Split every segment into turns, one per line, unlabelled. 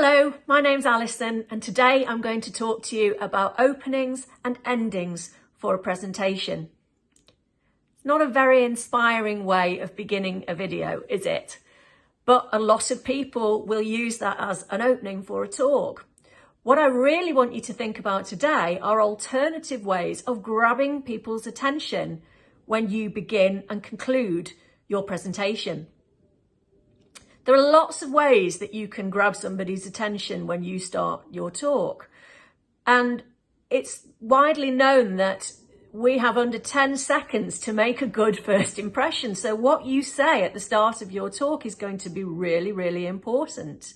Hello, my name's Alison, and today I'm going to talk to you about openings and endings for a presentation. It's not a very inspiring way of beginning a video, is it? But a lot of people will use that as an opening for a talk. What I really want you to think about today are alternative ways of grabbing people's attention when you begin and conclude your presentation. There are lots of ways that you can grab somebody's attention when you start your talk. And it's widely known that we have under 10 seconds to make a good first impression. So what you say at the start of your talk is going to be really, really important.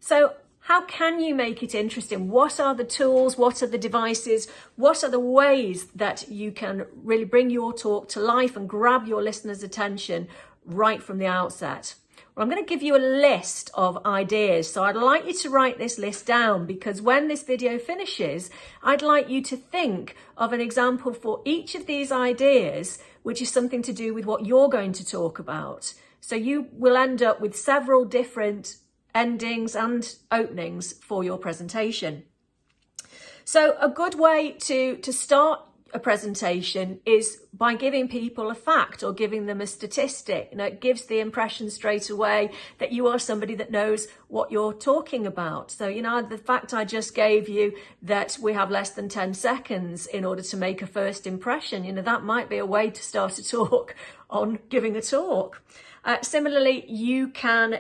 So how can you make it interesting? What are the tools? What are the devices? What are the ways that you can really bring your talk to life and grab your listeners' attention right from the outset? Well, I'm going to give you a list of ideas. So I'd like you to write this list down, because when this video finishes, I'd like you to think of an example for each of these ideas, which is something to do with what you're going to talk about. So you will end up with several different endings and openings for your presentation. So a good way to start a presentation is by giving people a fact or giving them a statistic. It gives the impression straight away that you are somebody that knows what you're talking about. So, the fact I just gave you that we have less than 10 seconds in order to make a first impression, that might be a way to start a talk on giving a talk. Similarly, you can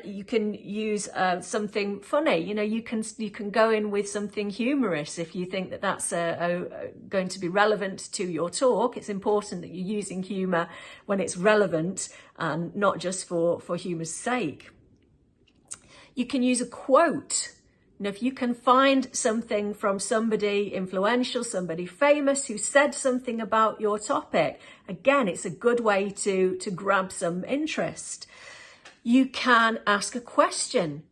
use something funny. You can go in with something humorous if you think that that's going to be relevant to your talk. It's important that you're using humour when it's relevant and not just for humour's sake. You can use a quote. If you can find something from somebody influential, somebody famous who said something about your topic, again, it's a good way to grab some interest. You can ask a question.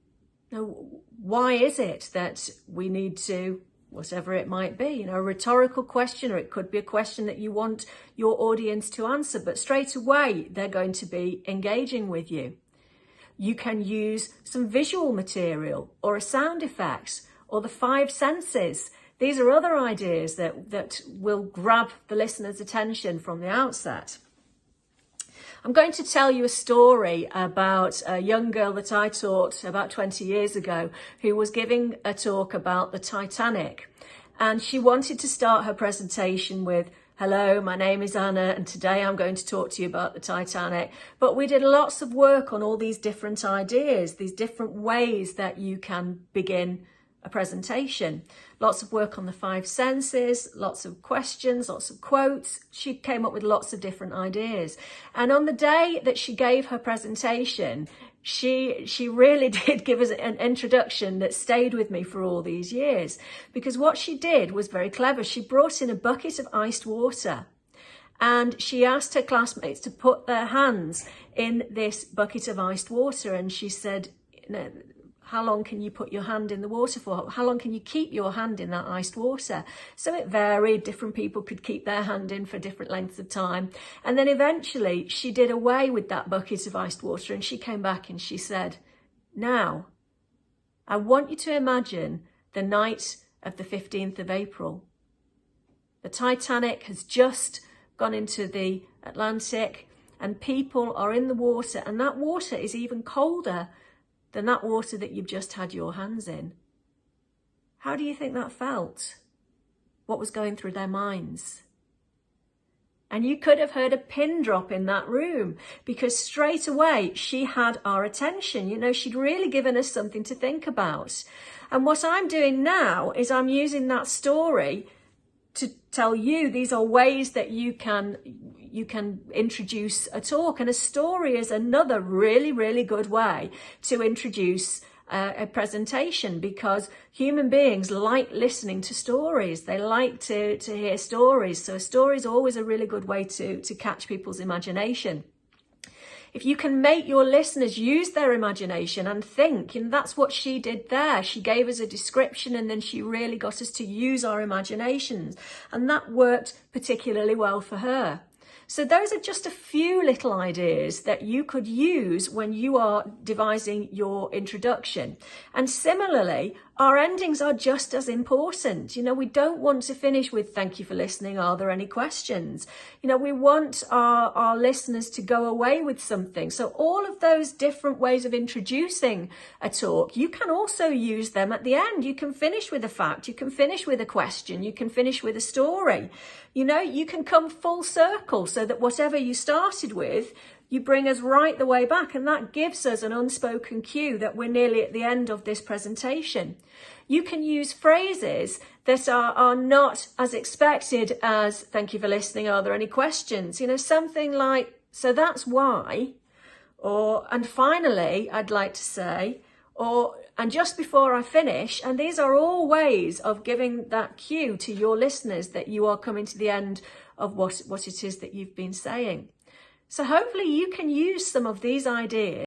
Now, why is it that we need to, whatever it might be, a rhetorical question, or it could be a question that you want your audience to answer, but straight away they're going to be engaging with you. You can use some visual material or a sound effect or the 5 senses. These are other ideas that will grab the listener's attention from the outset. I'm going to tell you a story about a young girl that I taught about 20 years ago who was giving a talk about the Titanic. And she wanted to start her presentation with, "Hello, my name is Anna, and today I'm going to talk to you about the Titanic." But we did lots of work on all these different ideas, these different ways that you can begin a presentation. Lots of work on the 5 senses, lots of questions, lots of quotes. She came up with lots of different ideas. And on the day that she gave her presentation, she really did give us an introduction that stayed with me for all these years, because what she did was very clever. She brought in a bucket of iced water and she asked her classmates to put their hands in this bucket of iced water, and she said, how long can you put your hand in the water for? How long can you keep your hand in that iced water? So it varied. Different people could keep their hand in for different lengths of time. And then eventually she did away with that bucket of iced water, and she came back and she said, "Now, I want you to imagine the night of the 15th of April. The Titanic has just gone into the Atlantic and people are in the water, and that water is even colder than that water that you've just had your hands in. How do you think that felt? What was going through their minds?" And you could have heard a pin drop in that room, because straight away she had our attention. She'd really given us something to think about. And what I'm doing now is I'm using that story to tell you these are ways that you can introduce a talk. And a story is another really, really good way to introduce a presentation, because human beings like listening to stories. They like to hear stories. So a story is always a really good way to catch people's imagination. If you can make your listeners use their imagination and think, that's what she did there. She gave us a description and then she really got us to use our imaginations. And that worked particularly well for her. So those are just a few little ideas that you could use when you are devising your introduction. And similarly, our endings are just as important. You know, we don't want to finish with "thank you for listening, are there any questions?" You know, we want our listeners to go away with something. So all of those different ways of introducing a talk, you can also use them at the end. You can finish with a fact, you can finish with a question, you can finish with a story. You know, you can come full circle so that whatever you started with, you bring us right the way back, and that gives us an unspoken cue that we're nearly at the end of this presentation. You can use phrases that are not as expected as "thank you for listening, are there any questions?" You know, something like "so that's why," or "and finally I'd like to say," or "and just before I finish." And these are all ways of giving that cue to your listeners that you are coming to the end of what it is that you've been saying. So hopefully you can use some of these ideas